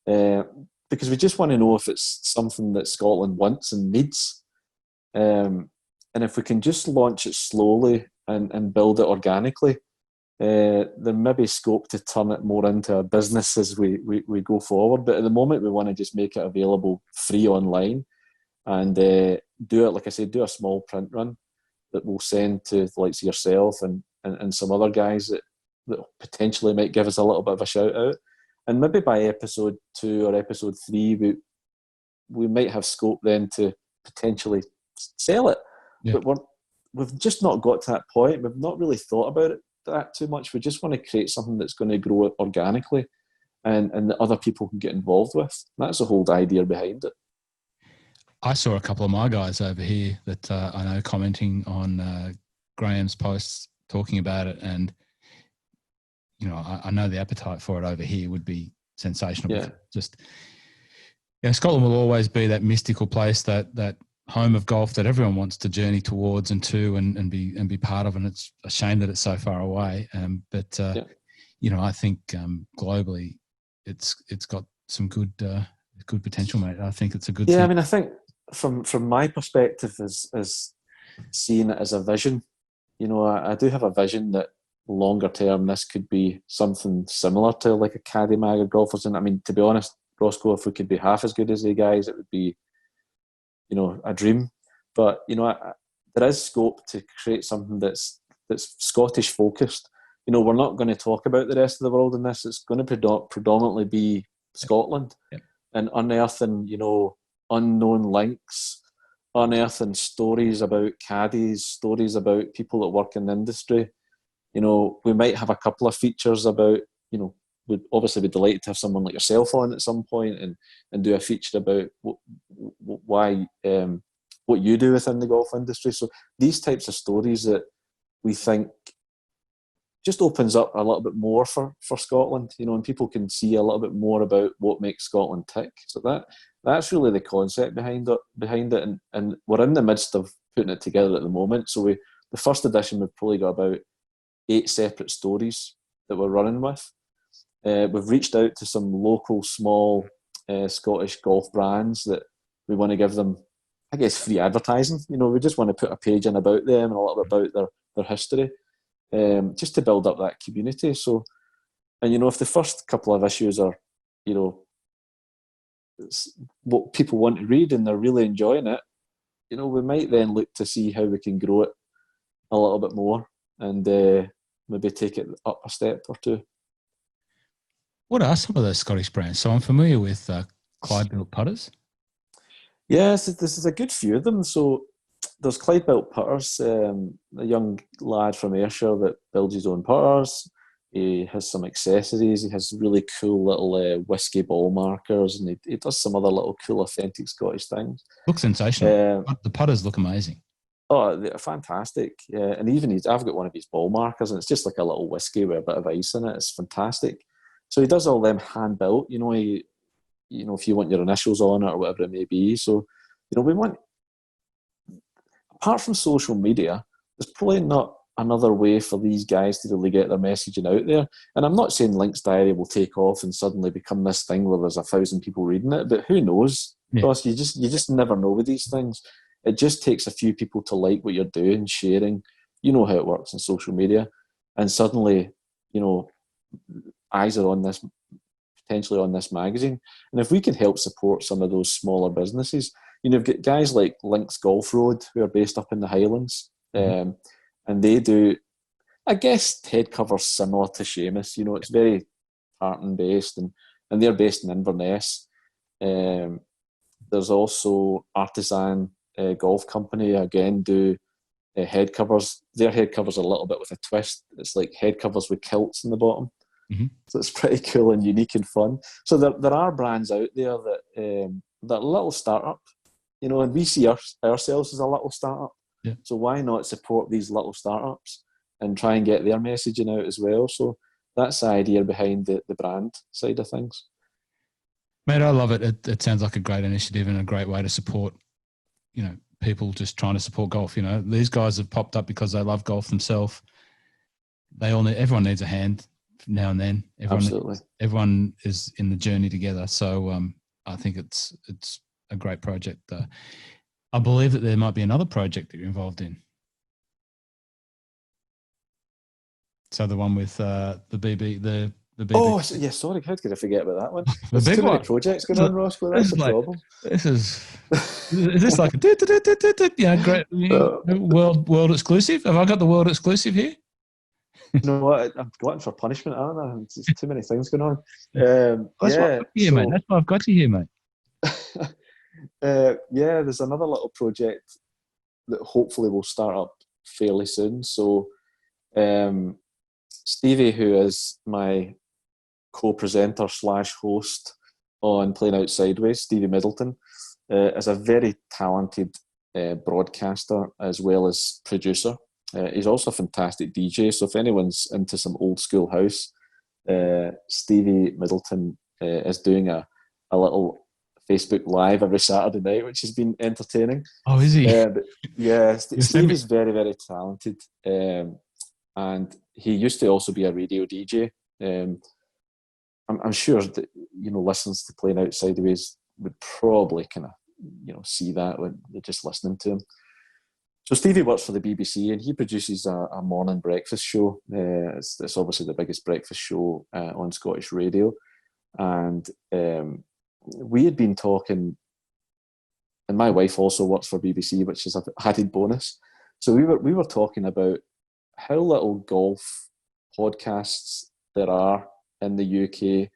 because we just want to know if it's something that Scotland wants and needs. And if we can just launch it slowly and build it organically, there may be scope to turn it more into a business as we go forward. But at the moment, we want to just make it available free online and do it, like I said, do a small print run that we'll send to the likes of yourself and some other guys that potentially might give us a little bit of a shout out. And maybe by episode 2 or episode 3, we might have scope then to potentially sell it. Yeah. But we've just not got to that point. We've not really thought about it that too much. We just want to create something that's going to grow organically and that other people can get involved with. That's the whole idea behind it. I saw a couple of my guys over here that I know commenting on Graham's posts talking about it, and you know, I know the appetite for it over here would be sensational. Yeah. Just, Scotland will always be that mystical place, that home of golf that everyone wants to journey towards and to and be part of, and it's a shame that it's so far away. But you know, I think globally, it's got some good potential, mate. I think it's a good thing. I mean, I think from my perspective as seeing it as a vision, you know, I do have a vision that longer term this could be something similar to like a Caddy Mag or Golfers. And I mean, to be honest, Roscoe, if we could be half as good as the guys, it would be, you know, a dream. But you know, there is scope to create something that's Scottish focused. You know, we're not going to talk about the rest of the world in this. It's going to predominantly be Scotland and unearthing, you know, unknown links, unearthing stories about caddies, stories about people that work in the industry. You know, we might have a couple of features about, you know, we'd obviously be delighted to have someone like yourself on at some point and do a feature about why what you do within the golf industry. So these types of stories that we think just opens up a little bit more for Scotland, you know, and people can see a little bit more about what makes Scotland tick. So that's really the concept behind it, and we're in the midst of putting it together at the moment. So the first edition, we've probably got about 8 separate stories that we're running with. We've reached out to some local small Scottish golf brands that we want to give them, I guess, free advertising. You know, we just want to put a page in about them and a little bit about their history, just to build up that community. So, and you know, if the first couple of issues are, you know, what people want to read and they're really enjoying it, you know, we might then look to see how we can grow it a little bit more and maybe take it up a step or two. What are some of those Scottish brands? So I'm familiar with Clyde-built putters. Yes, there's a good few of them. So there's Clyde-built putters, a young lad from Ayrshire that builds his own putters. He has some accessories. He has really cool little whiskey ball markers, and he does some other little cool, authentic Scottish things. Looks sensational. The putters look amazing. Oh, they're fantastic. And even I've got one of his ball markers, and it's just like a little whiskey with a bit of ice in it. It's fantastic. So he does all them hand built. You know, if you want your initials on it or whatever it may be. So, you know, we want, apart from social media, there's probably not another way for these guys to really get their messaging out there. And I'm not saying Links Diary will take off and suddenly become this thing where there's 1,000 people reading it, but who knows? Yeah. Ross, you just never know with these things. It just takes a few people to like what you're doing, sharing. You know how it works in social media. And suddenly, you know, eyes are on this, potentially on this magazine. And if we can help support some of those smaller businesses, you know, you've got guys like Links Golf Road who are based up in the Highlands. And they do, I guess, head covers similar to Seamus. You know, it's very tartan based, and they're based in Inverness. There's also Artisan Golf Company, again, do head covers. Their head covers are a little bit with a twist. It's like head covers with kilts in the bottom. So it's pretty cool and unique and fun. So there are brands out there that little startup, you know, and we see ourselves as a little startup. Yeah. So why not support these little startups and try and get their messaging out as well? So that's the idea behind the brand side of things. Mate, I love it. It sounds like a great initiative and a great way to support, you know, people just trying to support golf. You know, these guys have popped up because they love golf themselves. Everyone needs a hand now and then. Absolutely. Everyone is in the journey together. So I think it's a great project. I believe that there might be another project that you're involved in. So the one with the BB, the BB. Oh, yeah, sorry. How could I forget about that one? There's too many projects going on, Ross. Well, that's the problem. Is this like a great world exclusive? Have I got the world exclusive here? You know what? I'm glutton for punishment, aren't I? There's too many things going on. That's why I've got you here, mate. There's another little project that hopefully will start up fairly soon. So Stevie, who is my co-presenter / host on Playing Out Sideways, Stevie Middleton, is a very talented broadcaster as well as producer. He's also a fantastic DJ. So if anyone's into some old school house, Stevie Middleton is doing a little Facebook Live every Saturday night, which has been entertaining. Oh, is he? Stevie's very, very talented. And he used to also be a radio DJ. I'm sure that, you know, listeners to Playing Out Sideways would probably kind of, you know, see that when they're just listening to him. So Stevie works for the BBC and he produces a morning breakfast show. It's obviously the biggest breakfast show on Scottish radio. And we had been talking, and my wife also works for BBC, which is an added bonus. So we were talking about how little golf podcasts there are in the UK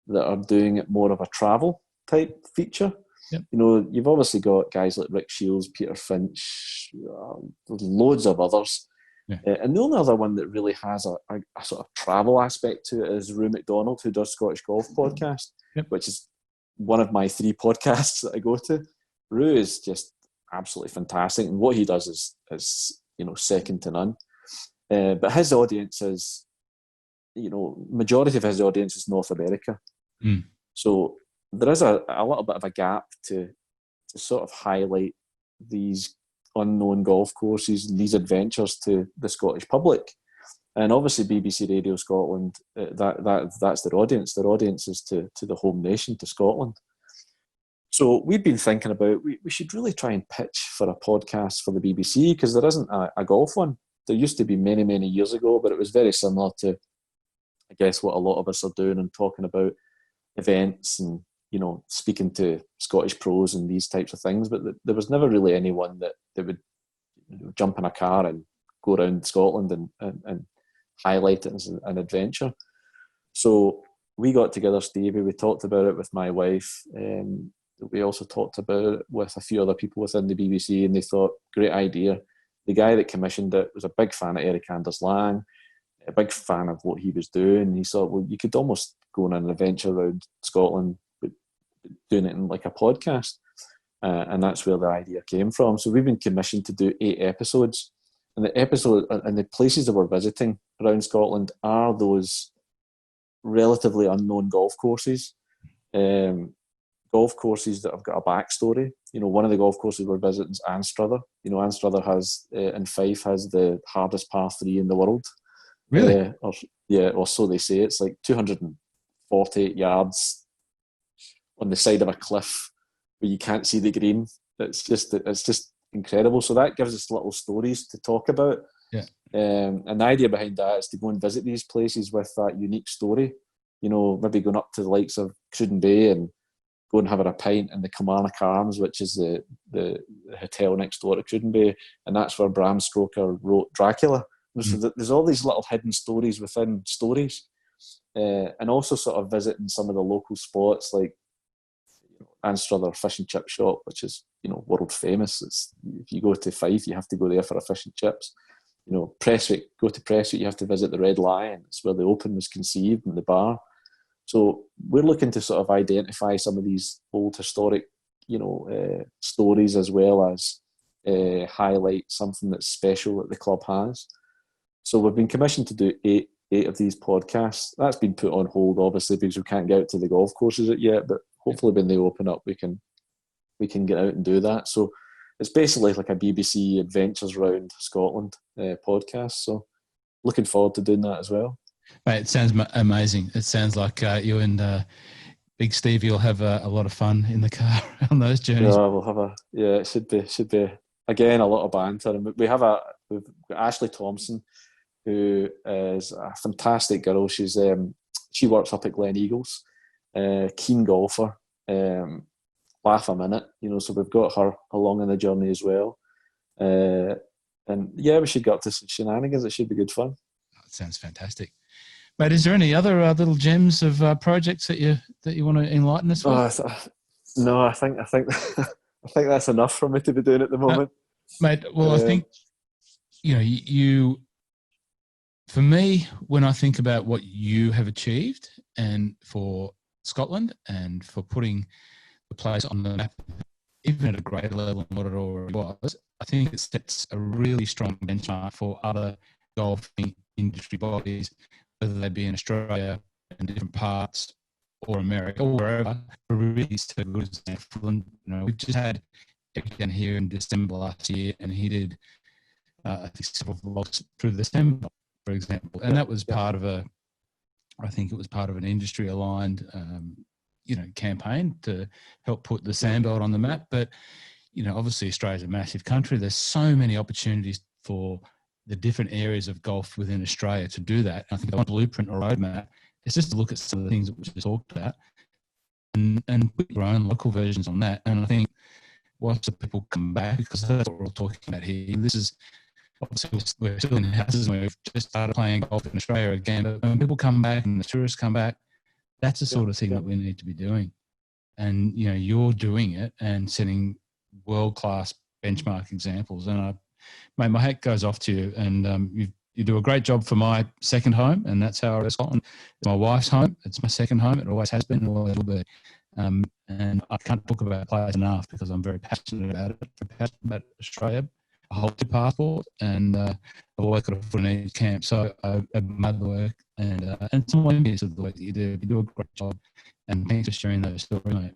that are doing it more of a travel type feature. Yep. You know, you've obviously got guys like Rick Shields, Peter Finch, loads of others. Yeah. And the only other one that really has a sort of travel aspect to it is Rue McDonald, who does Scottish Golf Podcast, yep. which is one of my 3 podcasts that I go to. Rue is just absolutely fantastic, and what he does is you know, second to none. But his audience is, you know, majority of his audience is North America. Mm. So there is a little bit of a gap to sort of highlight these unknown golf courses and these adventures to the Scottish public. And obviously BBC Radio Scotland, that's their audience. Their audience is to the home nation, to Scotland. So we've been thinking about, we should really try and pitch for a podcast for the BBC, because there isn't a golf one. There used to be many, many years ago, but it was very similar to, I guess, what a lot of us are doing and talking about events and, you know, speaking to Scottish pros and these types of things. But there was never really anyone that would, you know, jump in a car and go around Scotland and highlight it as an adventure. So we got together, Stevie, we talked about it with my wife. We also talked about it with a few other people within the BBC, and they thought, great idea. The guy that commissioned it was a big fan of Eric Anders Lang, a big fan of what he was doing. He thought, well, you could almost go on an adventure around Scotland, but doing it in like a podcast. And that's where the idea came from. So we've been commissioned to do 8 episodes. And the places that we're visiting around Scotland are those relatively unknown golf courses. Golf courses that have got a backstory. You know, one of the golf courses we're visiting is Anstruther. You know, Anstruther has, in Fife, has the hardest par 3 in the world. Really? Or so they say. It's like 248 yards on the side of a cliff where you can't see the green. It's just incredible. So that gives us little stories to talk about. Yeah. And the idea behind that is to go and visit these places with that unique story. You know, maybe going up to the likes of Cruden Bay and go and have a pint in the Kilmarnock Arms, which is the hotel next door to Cruden Bay, and that's where Bram Stoker wrote Dracula. So there's all these little hidden stories within stories, and also sort of visiting some of the local spots like, you know, Anstruther Fish and Chip Shop, which is, you know, world famous. It's, if you go to Fife, you have to go there for a fish and chips. You know, Prestwick, go to Prestwick, you have to visit the Red Lion. It's where the Open was conceived, and the bar. So we're looking to sort of identify some of these old historic, you know, stories, as well as highlight something that's special that the club has. So we've been commissioned to do eight of these podcasts. That's been put on hold, obviously, because we can't get out to the golf courses yet. But hopefully, when they open up, we can get out and do that. So it's basically like a BBC Adventures Round Scotland podcast. So looking forward to doing that as well. Mate, it sounds amazing. It sounds like you and Big Steve, you'll have a lot of fun in the car on those journeys. Yeah, we'll have it should be again a lot of banter. And we've got Ashley Thompson, who is a fantastic girl. She works up at Glen Eagles, keen golfer, laugh a minute, you know. So we've got her along on the journey as well. And yeah, we should get up to some shenanigans. It should be good fun. That sounds fantastic. Mate, is there any other little gems of projects that you want to enlighten us with? No, I think I think that's enough for me to be doing at the moment. Mate, well, I think, you know, you for me, when I think about what you have achieved and for Scotland and for putting the place on the map, even at a greater level than what it already was, I think it sets a really strong benchmark for other golfing industry bodies, whether they be in Australia and different parts or America or wherever, for really so good as excellent. You know, we've just had Etienne here in December last year, and he did I think several vlogs through December, for example, and that was part of I think it was part of an industry aligned campaign to help put the Sandbelt on the map. But, you know, obviously Australia's a massive country. There's so many opportunities for the different areas of golf within Australia to do that. And I think on blueprint or roadmap, it's just to look at some of the things that we just talked about and put your own local versions on that. And I think once the people come back, because that's what we're all talking about here, this is obviously we're still in houses and we've just started playing golf in Australia again. But when people come back and the tourists come back, that's the sort of thing that we need to be doing. and you're doing it and setting world-class benchmark examples. And mate, my hat goes off to you, and you do a great job for my second home, and that's how it's Scotland. It's my wife's home. It's my second home. It always has been, always will be. And I can't talk about players enough because I'm very passionate about it. I'm passionate about Australia. I hold the passport, and I've always got a foot in each camp. So I admire the work, and someone envious of the work that you do. You do a great job, and thanks for sharing those stories, mate.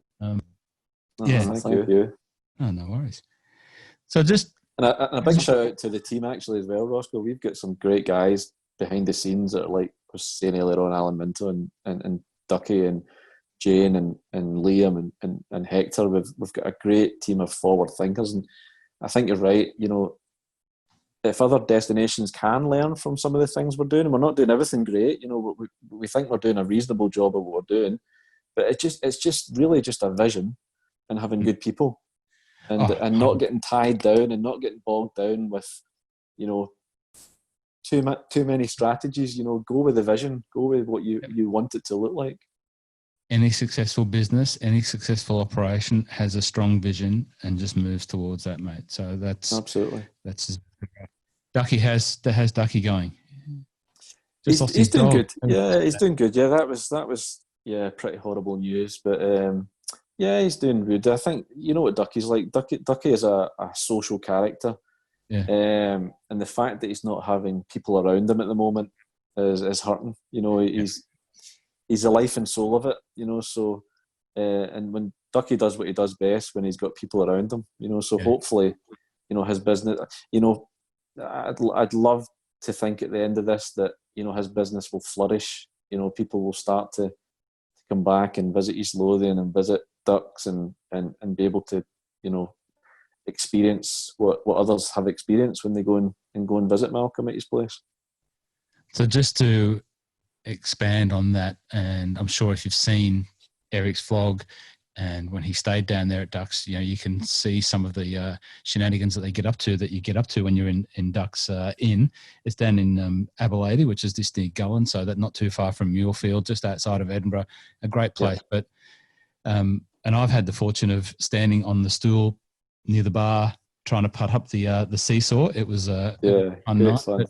Thank you. Oh, no worries. So just and a big shout out to the team actually as well, Roscoe. We've got some great guys behind the scenes that are, like I was saying earlier on, Alan Minto and Ducky and Jane and Liam and Hector. We've got a great team of forward thinkers, and I think you're right. If other destinations can learn from some of the things we're doing, and we're not doing everything great. We think we're doing a reasonable job of what we're doing, but it's just really just a vision and having good people, and not getting tied down and not getting bogged down with too many strategies. Go with the vision, go with what you want it to look like. Any successful business, any successful operation has a strong vision and just moves towards that, mate. So that's absolutely. Ducky has Ducky going. He's doing good. Yeah, he's doing good. Yeah, that was pretty horrible news, but he's doing good. I think what Ducky's like. Ducky is a social character. Yeah. And the fact that he's not having people around him at the moment is hurting. He's the life and soul of it, so and when Ducky does what he does best, when he's got people around him, so hopefully, his business, I'd love to think at the end of this that, his business will flourish, people will start to come back and visit East Lothian and visit Ducks and be able to, experience what others have experienced when they go and visit Malcolm at his place. So just to expand on that, and I'm sure if you've seen Eric's vlog and when he stayed down there at Ducks, you can see some of the shenanigans that you get up to when you're in Ducks Inn. It's down in Aberlady, which is just near Gullen, so that not too far from Muirfield, just outside of Edinburgh. A great place. Yeah. But and I've had the fortune of standing on the stool near the bar trying to putt up the seesaw. It was a fun night.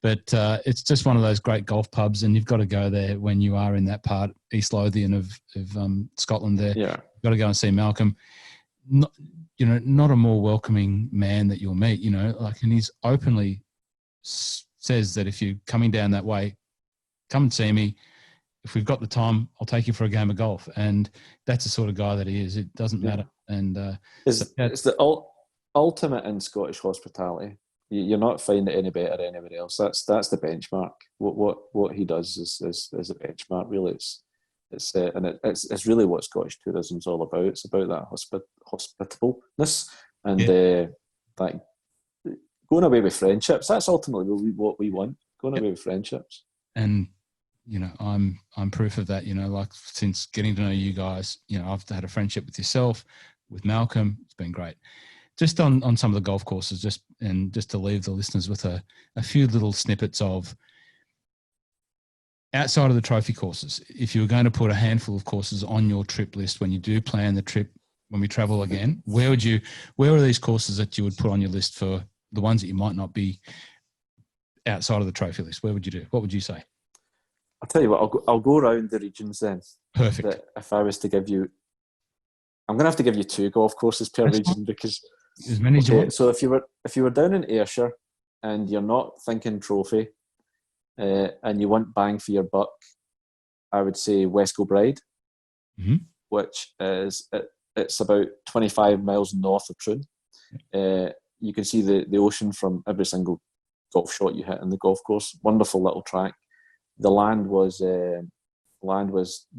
But it's just one of those great golf pubs, and you've got to go there when you are in that part, East Lothian of Scotland there. Yeah. You've got to go and see Malcolm. Not a more welcoming man that you'll meet, and he's openly says that if you're coming down that way, come and see me. If we've got the time, I'll take you for a game of golf. And that's the sort of guy that he is. It doesn't matter. And it's the ultimate in Scottish hospitality. You're not finding it any better anywhere else. That's the benchmark. What he does is a benchmark. Really, it's really what Scottish tourism is all about. It's about that hospitableness and that going away with friendships. That's ultimately what we want. Going away with friendships. And I'm proof of that. Like since getting to know you guys, I've had a friendship with yourself, with Malcolm. It's been great. Just on some of the golf courses, just to leave the listeners with a few little snippets of outside of the trophy courses. If you were going to put a handful of courses on your trip list when you do plan the trip, when we travel again, where are these courses that you would put on your list for the ones that you might not be outside of the trophy list? Where would you do? What would you say? I'll tell you what, I'll go around the regions then. Perfect. That if I was to give you, I'm going to have to give you 2 golf courses per region because as many as you want. So if you were down in Ayrshire and you're not thinking trophy and you want bang for your buck, I would say West Kilbride, which is it's about 25 miles north of Troon. You can see the ocean from every single golf shot you hit in the golf course. Wonderful little track. The land was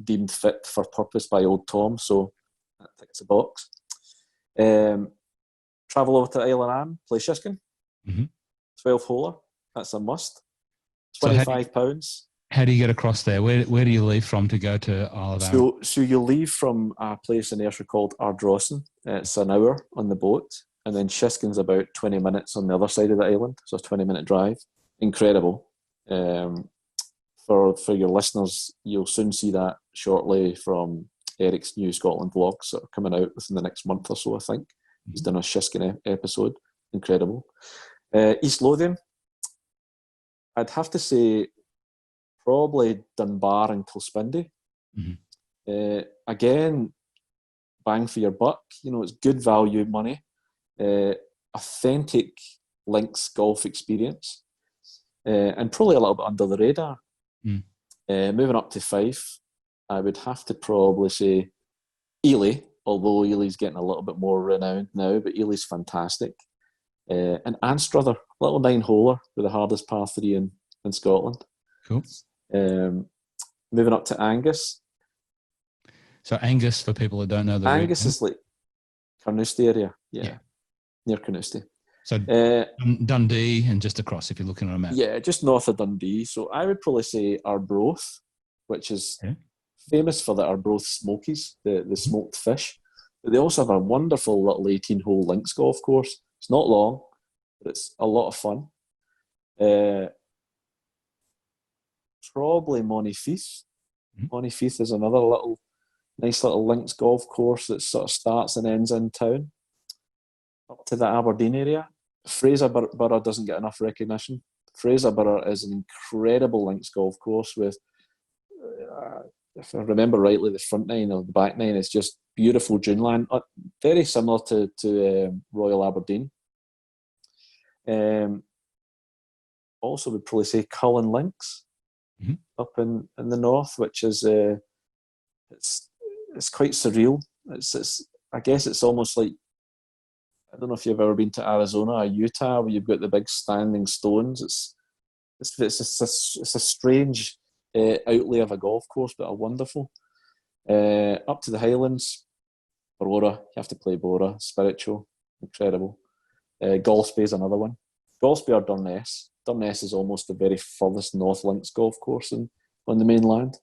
deemed fit for purpose by Old Tom, so that ticks a box. Travel over to Isle of Arran, play Shiskin, 12-holer. That's a must. £25. How do you get across there? Where do you leave from to go to Isle of Arran? So you leave from a place in Ayrshire called Ardrossan. It's an hour on the boat, and then Shiskin's about 20 minutes on the other side of the island, so it's a 20-minute drive. Incredible. For your listeners, you'll soon see that shortly from Eric's new Scotland vlogs that are coming out within the next month or so, I think. He's done a Shiskin episode. Incredible. East Lothian, I'd have to say probably Dunbar and Kilspindie. Again, bang for your buck. It's good value money. Authentic links golf experience. And probably a little bit under the radar. Moving up to Fife, I would have to probably say Ely, although Ely's getting a little bit more renowned now, but Ely's fantastic. And Anstruther, little 9-holer with the hardest par 3 in Scotland. Cool. Moving up to Angus. So Angus, for people who don't know the Angus region. is like Carnoustie area. Yeah. Near Carnoustie. So Dundee and just across if you're looking on a map. Yeah, just north of Dundee. So I would probably say Arbroath, which is famous for the Arbroath Smokies, the smoked fish. But they also have a wonderful little 18-hole links golf course. It's not long, but it's a lot of fun. Probably Monifieth. Monifieth is another nice little links golf course that sort of starts and ends in town. Up to the Aberdeen area. Fraserburgh doesn't get enough recognition. Fraserburgh is an incredible links golf course with, if I remember rightly, the front nine or the back nine is just beautiful duneland. Very similar to Royal Aberdeen. Also, would probably say Cullen Links up in the north, which is it's quite surreal. I guess it's almost like, I don't know if you've ever been to Arizona or Utah where you've got the big standing stones. It's a strange outlay of a golf course, but a wonderful. Up to the Highlands, Bora. You have to play Bora. Spiritual, incredible. Golspie is another one. Golspie or Durness. Durness is almost the very furthest North Links golf course on the mainland.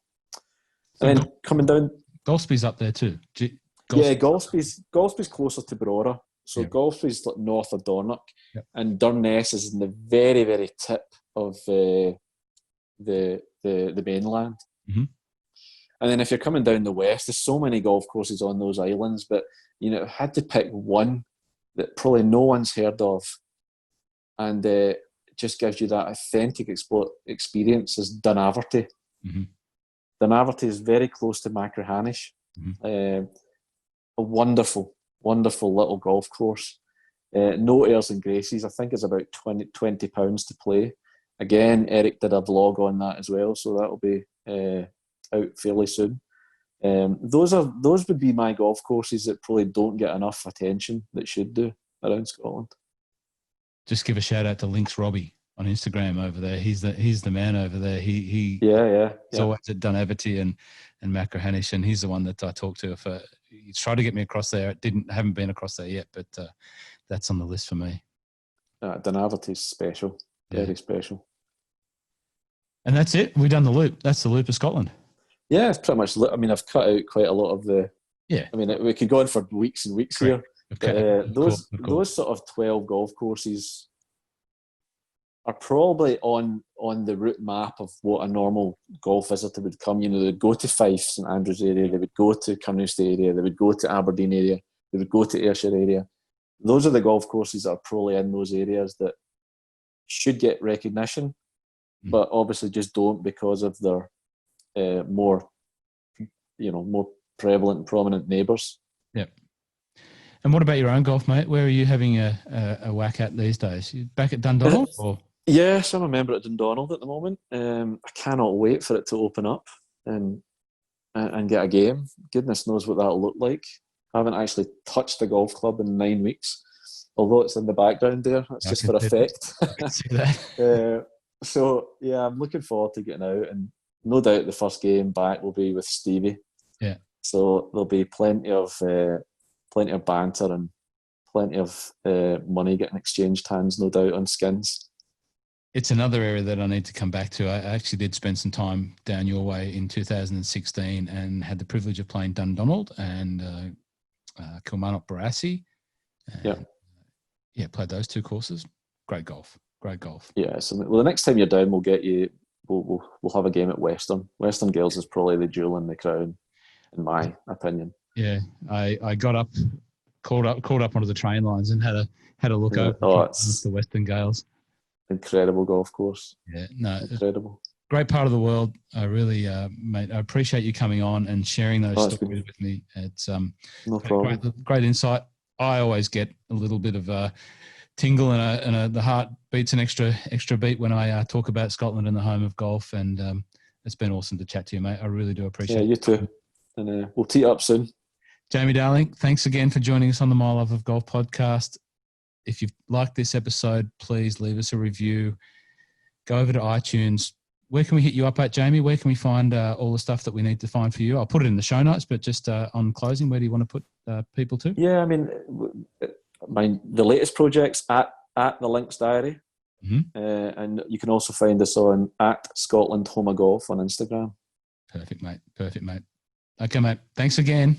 And then coming down, Golspie's up there too. Golspie's closer to Brora. So Golspie's like north of Dornoch, and Durness is in the very, very tip of the mainland. And then if you're coming down the west, there's so many golf courses on those islands, but I had to pick one that probably no one's heard of, and it just gives you that authentic experience is Dunaverty. Dunaverty is very close to Machrihanish. A wonderful little golf course. No airs and graces. I think it's about £20 to play. Again, Eric did a vlog on that as well, so that'll be out fairly soon. Those would be my golf courses that probably don't get enough attention that should do around Scotland. Just give a shout out to Links Robbie on Instagram over there. He's the man over there. He's always at Dunaverty and Machrihanish, and he's the one that I talked to. He's tried to get me across there. Haven't been across there yet, but that's on the list for me. Dunaverty's special, very special. And that's it. We've done the loop. That's the loop of Scotland. Yeah, it's pretty much. I mean, I've cut out quite a lot of the. Yeah. I mean, we could go on for weeks and weeks here. Those sort of 12 golf courses are probably on the route map of what a normal golf visitor would come. They'd go to Fife, St Andrews area, they would go to Carnoustie area, they would go to Aberdeen area, they would go to Ayrshire area. Those are the golf courses that are probably in those areas that should get recognition, but obviously just don't because of their more prevalent and prominent neighbours. Yep. And what about your own golf, mate? Where are you having a whack at these days? You back at Dundonald? Or? Yes, I'm a member at Dundonald at the moment. I cannot wait for it to open up and get a game. Goodness knows what that'll look like. I haven't actually touched the golf club in 9 weeks, although it's in the background there. It's just for effect. I can see that. So, yeah, I'm looking forward to getting out, and no doubt the first game back will be with Stevie. Yeah. So there'll be plenty of banter and plenty of money getting exchanged hands, no doubt, on skins. It's another area that I need to come back to. I actually did spend some time down your way in 2016 and had the privilege of playing Dundonald and Kilmarnock Barassi. Played those two courses. Great golf. Yeah, so the next time you're down, we'll get you. We'll have a game at Western. Western Gales is probably the jewel in the crown. in my opinion. Yeah, I got up, called up onto the train lines and had a look Yeah. over Oh, the it's Western Gales. incredible golf course. Yeah, no, Incredible. great part of the world. I really, mate, I appreciate you coming on and sharing those Oh, it's stories been with me. It's no problem. great insight. I always get a little bit of a tingle and the heart beats an extra beat when I talk about Scotland and the home of golf. And it's been awesome to chat to you, mate. I really do appreciate Yeah, it. you too. And we'll tee up soon. Jamie Darling, thanks again for joining us on the My Love of Golf podcast. If you've liked this episode, please leave us a review. Go over to iTunes. Where can we hit you up at, Jamie? Where can we find all the stuff that we need to find for you? I'll put it in the show notes, but just on closing, where do you want to put people to? Yeah, I mean, the latest project's at the Links Diary. Mm-hmm. And you can also find us on at Scotland Home of Golf on Instagram. Perfect, mate. Perfect, mate. Okay, mate. Thanks again.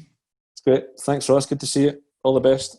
It's great. Thanks, Ross. Good to see you. All the best.